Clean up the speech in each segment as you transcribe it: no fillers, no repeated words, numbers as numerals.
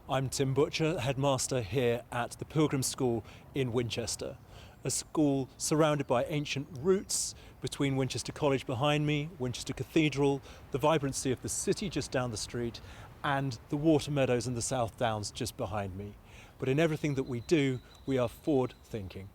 I'm Tim Butcher, Headmaster here at the Pilgrims School in Winchester, a school surrounded by ancient roots between Winchester College behind me, Winchester Cathedral, the vibrancy of the city just down the street, and the water meadows and the South Downs just behind me. But in everything that we do, we are forward-thinking.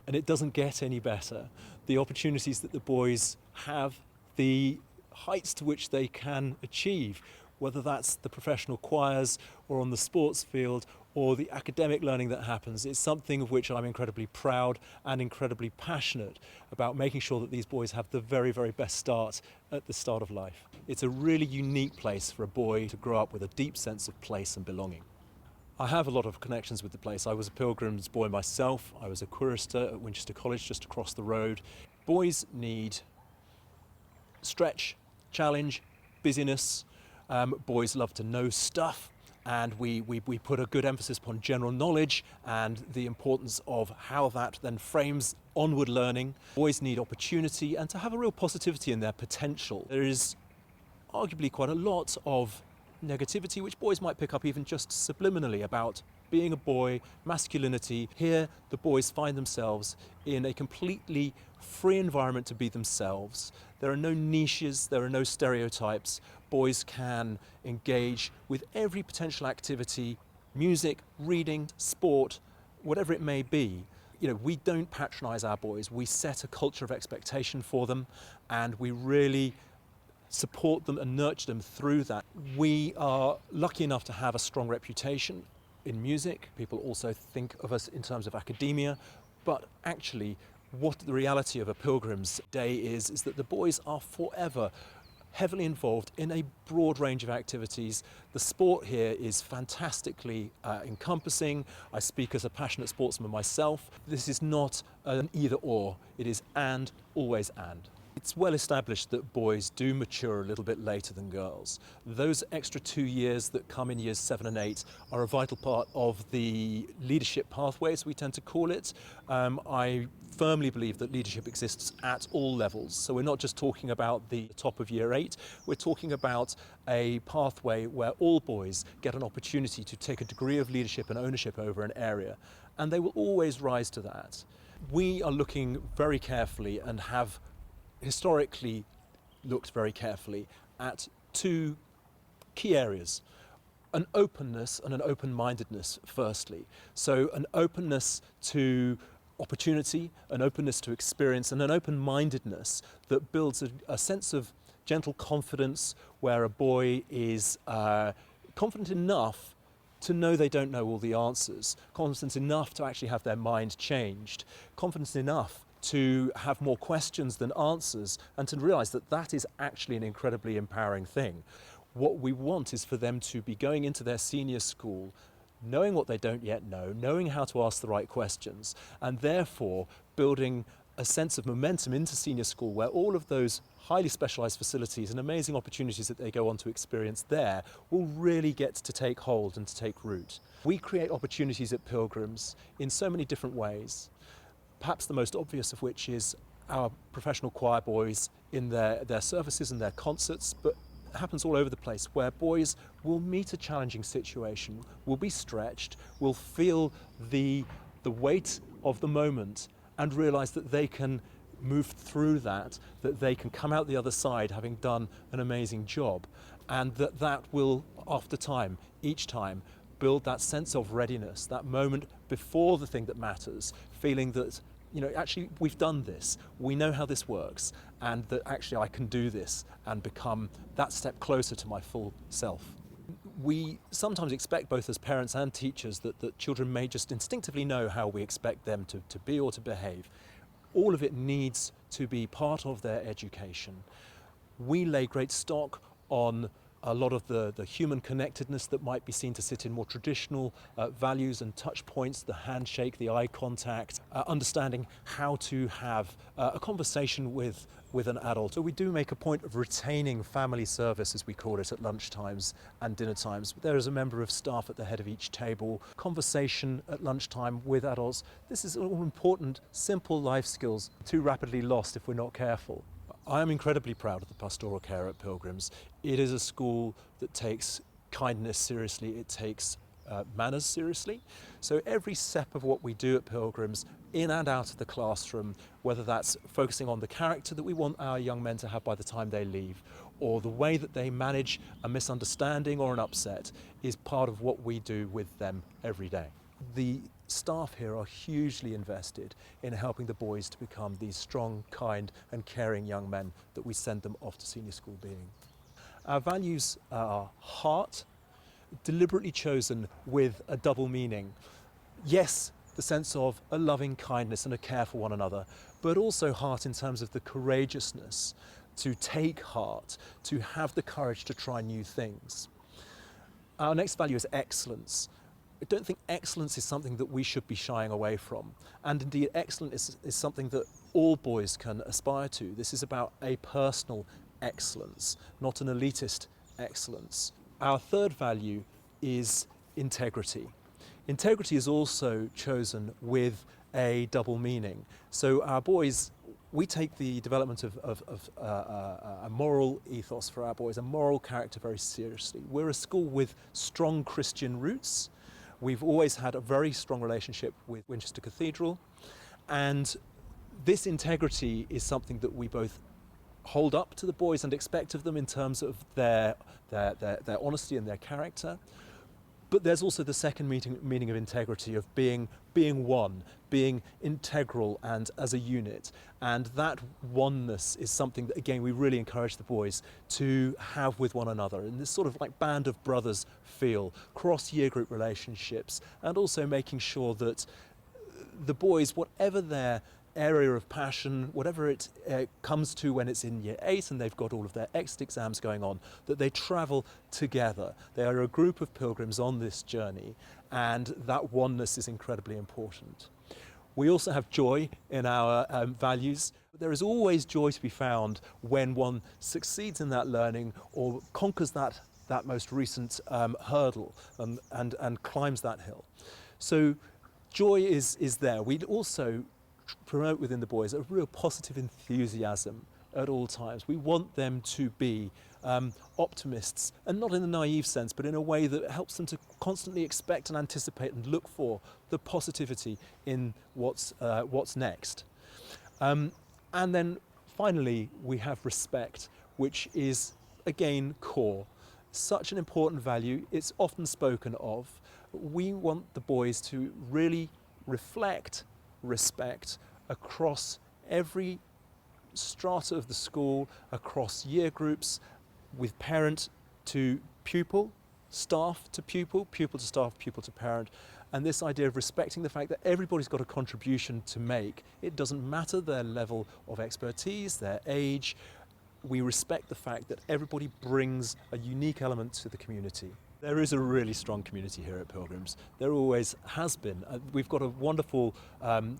And it doesn't get any better. The opportunities that the boys have, the heights to which they can achieve, whether that's the professional choirs or on the sports field or the academic learning that happens, it's something of which I'm incredibly proud and incredibly passionate about, making sure that these boys have the very, very best start at the start of life. It's a really unique place for a boy to grow up with a deep sense of place and belonging. I have a lot of connections with the place. I was a Pilgrims boy myself. I was a chorister at Winchester College just across the road. Boys need stretch, challenge, busyness. Boys love to know stuff, and we put a good emphasis upon general knowledge and the importance of how that then frames onward learning. Boys need opportunity and to have a real positivity in their potential. There is arguably quite a lot of negativity which boys might pick up even just subliminally about being a boy, masculinity. Here the boys find themselves in a completely free environment to be themselves. There are no niches, there are no stereotypes. Boys can engage with every potential activity, music, reading, sport, whatever it may be. We don't patronise our boys. We set a culture of expectation for them, and we really support them and nurture them through that. We are lucky enough to have a strong reputation in music. People also think of us in terms of academia, but actually what the reality of a Pilgrims day is that the boys are forever heavily involved in a broad range of activities. The sport here is fantastically encompassing. I speak as a passionate sportsman myself. This is not an either or, it is and, always and. It's well established that boys do mature a little bit later than girls. Those extra 2 years that come in years 7 and 8 are a vital part of the leadership pathway, as we tend to call it. I firmly believe that leadership exists at all levels. So we're not just talking about the top of year 8, we're talking about a pathway where all boys get an opportunity to take a degree of leadership and ownership over an area, and they will always rise to that. We are looking very carefully and have historically looked very carefully at two key areas: an openness and an open-mindedness, firstly. So an openness to opportunity, an openness to experience, and an open-mindedness that builds a sense of gentle confidence, where a boy is confident enough to know they don't know all the answers, confident enough to actually have their mind changed, confident enough to have more questions than answers, and to realise that that is actually an incredibly empowering thing. What we want is for them to be going into their senior school knowing what they don't yet know, knowing how to ask the right questions, and therefore building a sense of momentum into senior school, where all of those highly specialised facilities and amazing opportunities that they go on to experience there will really get to take hold and to take root. We create opportunities at Pilgrims in so many different ways. Perhaps the most obvious of which is our professional choir boys in their services and their concerts, but it happens all over the place, where boys will meet a challenging situation, will be stretched, will feel the weight of the moment and realise that they can move through that they can come out the other side having done an amazing job, and that will, after time, each time, build that sense of readiness, that moment before the thing that matters, feeling that, actually we've done this, we know how this works, and that actually I can do this and become that step closer to my full self. We sometimes expect, both as parents and teachers, that children may just instinctively know how we expect them to be or to behave. All of it needs to be part of their education. We lay great stock on a lot of the human connectedness that might be seen to sit in more traditional values and touch points, the handshake, the eye contact, understanding how to have a conversation with an adult. So we do make a point of retaining family service, as we call it, at lunchtimes and dinner times. There is a member of staff at the head of each table, conversation at lunchtime with adults. This is all important, simple life skills, too rapidly lost if we're not careful. I am incredibly proud of the pastoral care at Pilgrims. It is a school that takes kindness seriously. It takes manners seriously. So every step of what we do at Pilgrims, in and out of the classroom, whether that's focusing on the character that we want our young men to have by the time they leave, or the way that they manage a misunderstanding or an upset, is part of what we do with them every day. The staff here are hugely invested in helping the boys to become these strong, kind and caring young men that we send them off to senior school being. Our values are heart, deliberately chosen with a double meaning. Yes, the sense of a loving kindness and a care for one another, but also heart in terms of the courageousness to take heart, to have the courage to try new things. Our next value is excellence. I don't think excellence is something that we should be shying away from. And indeed, excellence is something that all boys can aspire to. This is about a personal excellence, not an elitist excellence. Our third value is integrity. Integrity is also chosen with a double meaning. So our boys, we take the development of a moral ethos for our boys, a moral character very seriously. We're a school with strong Christian roots. We've always had a very strong relationship with Winchester Cathedral, and this integrity is something that we both hold up to the boys and expect of them in terms of their honesty and their character. But there's also the second meaning of integrity, of being one, being integral and as a unit. And that oneness is something that, again, we really encourage the boys to have with one another, in this sort of like band of brothers feel, cross-year group relationships, and also making sure that the boys, whatever their area of passion, whatever it comes to when it's in year 8 and they've got all of their exit exams going on, that they travel together. They are a group of pilgrims on this journey, and that oneness is incredibly important. We also have joy in our values. There is always joy to be found when one succeeds in that learning or conquers that most recent hurdle and climbs that hill. So joy is there. We also promote within the boys a real positive enthusiasm at all times. We want them to be optimists, and not in a naive sense, but in a way that helps them to constantly expect and anticipate and look for the positivity in what's next. And then finally, we have respect, which is, again, core. Such an important value. It's often spoken of. We want the boys to really reflect respect across every strata of the school, across year groups, with parent to pupil, staff to pupil, pupil to staff, pupil to parent. And this idea of respecting the fact that everybody's got a contribution to make. It doesn't matter their level of expertise, their age. We respect the fact that everybody brings a unique element to the community. There is a really strong community here at Pilgrims. There always has been. We've got a wonderful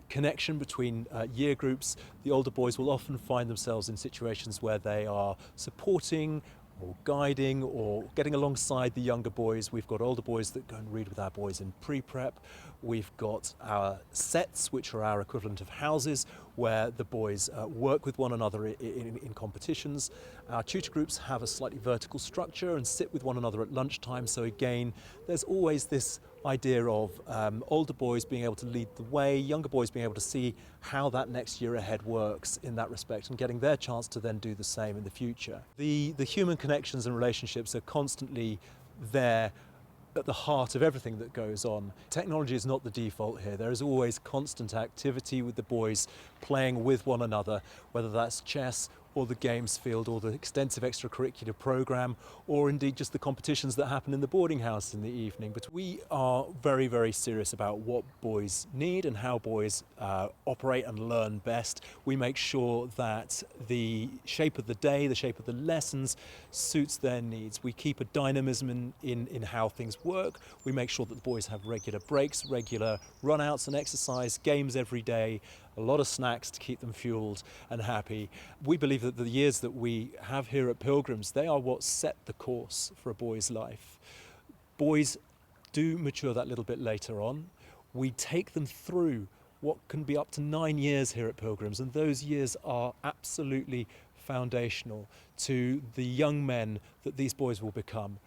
connection between year groups. The older boys will often find themselves in situations where they are supporting or guiding or getting alongside the younger boys. We've got older boys that go and read with our boys in pre-prep. We've got our sets, which are our equivalent of houses, where the boys work with one another in competitions. Our tutor groups have a slightly vertical structure and sit with one another at lunchtime. So again, there's always this idea of older boys being able to lead the way, younger boys being able to see how that next year ahead works in that respect, and getting their chance to then do the same in the future. The human connections and relationships are constantly there at the heart of everything that goes on. Technology is not the default here. There is always constant activity with the boys playing with one another, whether that's chess or the games field or the extensive extracurricular program, or indeed just the competitions that happen in the boarding house in the evening. But we are very, very serious about what boys need and how boys operate and learn best. We make sure that the shape of the day, the shape of the lessons suits their needs. We keep a dynamism in how things work. We make sure that the boys have regular breaks, regular run-outs and exercise, games every day, a lot of snacks to keep them fueled and happy. We believe that the years that we have here at Pilgrims, they are what set the course for a boy's life. Boys do mature that little bit later on. We take them through what can be up to 9 years here at Pilgrims, and those years are absolutely foundational to the young men that these boys will become.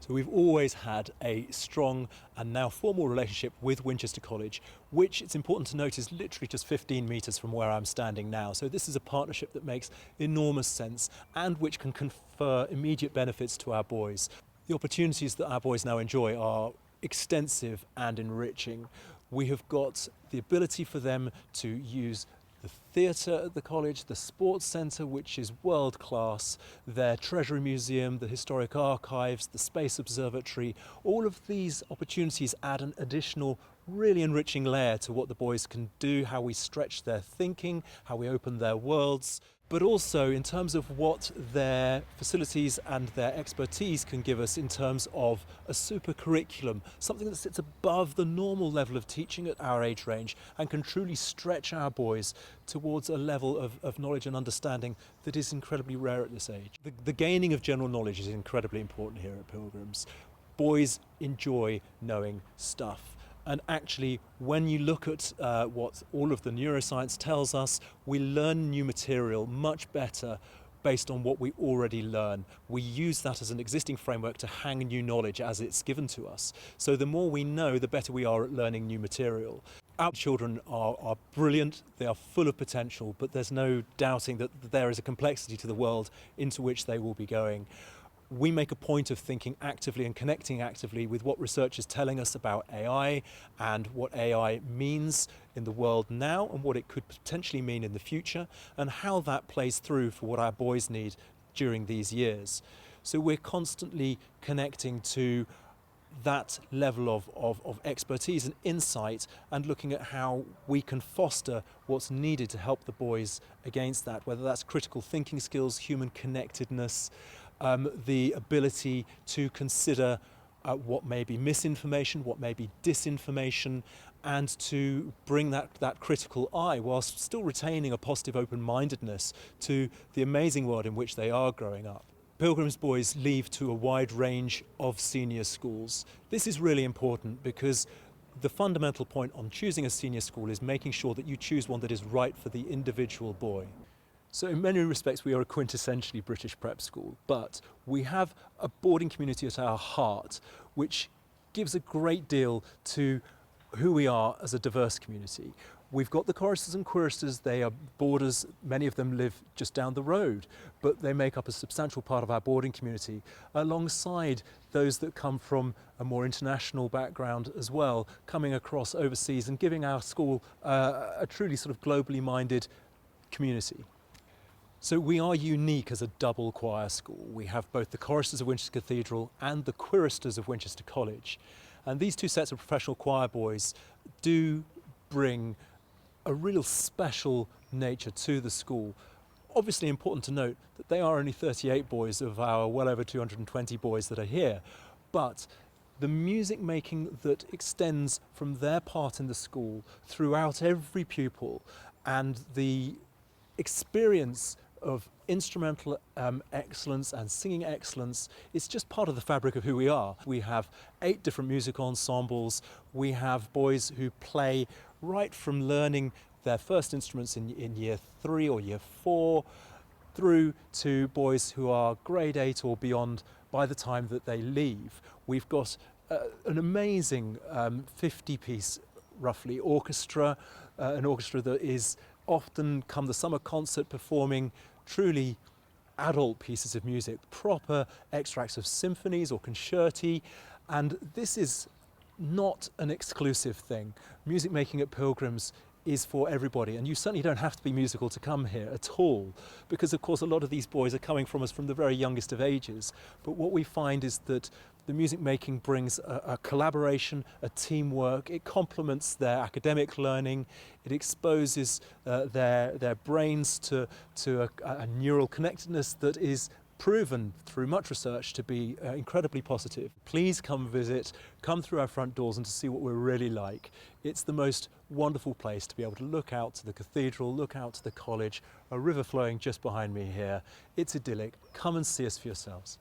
So we've always had a strong and now formal relationship with Winchester College, which it's important to note is literally just 15 metres from where I'm standing now. So this is a partnership that makes enormous sense and which can confer immediate benefits to our boys. The opportunities that our boys now enjoy are extensive and enriching. We have got the ability for them to use the theatre at the college, the sports centre, which is world class, their Treasury Museum, the historic archives, the Space Observatory. All of these opportunities add an additional really enriching layer to what the boys can do, how we stretch their thinking, how we open their worlds, but also in terms of what their facilities and their expertise can give us in terms of a super curriculum, something that sits above the normal level of teaching at our age range and can truly stretch our boys towards a level of knowledge and understanding that is incredibly rare at this age. The gaining of general knowledge is incredibly important here at Pilgrims. Boys enjoy knowing stuff. And actually, when you look at what all of the neuroscience tells us, we learn new material much better based on what we already learn. We use that as an existing framework to hang new knowledge as it's given to us. So the more we know, the better we are at learning new material. Our children are brilliant, they are full of potential, but there's no doubting that there is a complexity to the world into which they will be going. We make a point of thinking actively and connecting actively with what research is telling us about AI and what AI means in the world now and what it could potentially mean in the future and how that plays through for what our boys need during these years. So we're constantly connecting to that level of expertise and insight and looking at how we can foster what's needed to help the boys against that, whether that's critical thinking skills, human connectedness, the ability to consider what may be misinformation, what may be disinformation, and to bring that critical eye whilst still retaining a positive open-mindedness to the amazing world in which they are growing up. Pilgrims boys leave to a wide range of senior schools. This is really important because the fundamental point on choosing a senior school is making sure that you choose one that is right for the individual boy. So in many respects we are a quintessentially British prep school, but we have a boarding community at our heart which gives a great deal to who we are as a diverse community. We've got the choristers and quiristers, they are boarders, many of them live just down the road, but they make up a substantial part of our boarding community, alongside those that come from a more international background as well, coming across overseas and giving our school a truly sort of globally minded community. So we are unique as a double choir school. We have both the choristers of Winchester Cathedral and the quiristers of Winchester College. And these two sets of professional choir boys do bring a real special nature to the school. Obviously important to note that they are only 38 boys of our well over 220 boys that are here. But the music making that extends from their part in the school throughout every pupil and the experience of instrumental excellence and singing excellence, it's just part of the fabric of who we are. We have 8 different musical ensembles. We have boys who play right from learning their first instruments in year 3 or year 4 through to boys who are grade 8 or beyond by the time that they leave. We've got an amazing 50-piece roughly orchestra, an orchestra that is often come the summer concert performing truly adult pieces of music, proper extracts of symphonies or concerti, and this is not an exclusive thing. Music making at Pilgrims is for everybody, and you certainly don't have to be musical to come here at all, because of course a lot of these boys are coming from us from the very youngest of ages. But what we find is that the music making brings a collaboration, a teamwork. It complements their academic learning. It exposes their brains to a neural connectedness that is proven through much research to be incredibly positive. Please come visit, come through our front doors and to see what we're really like. It's the most wonderful place to be able to look out to the cathedral, look out to the college, a river flowing just behind me here. It's idyllic. Come and see us for yourselves.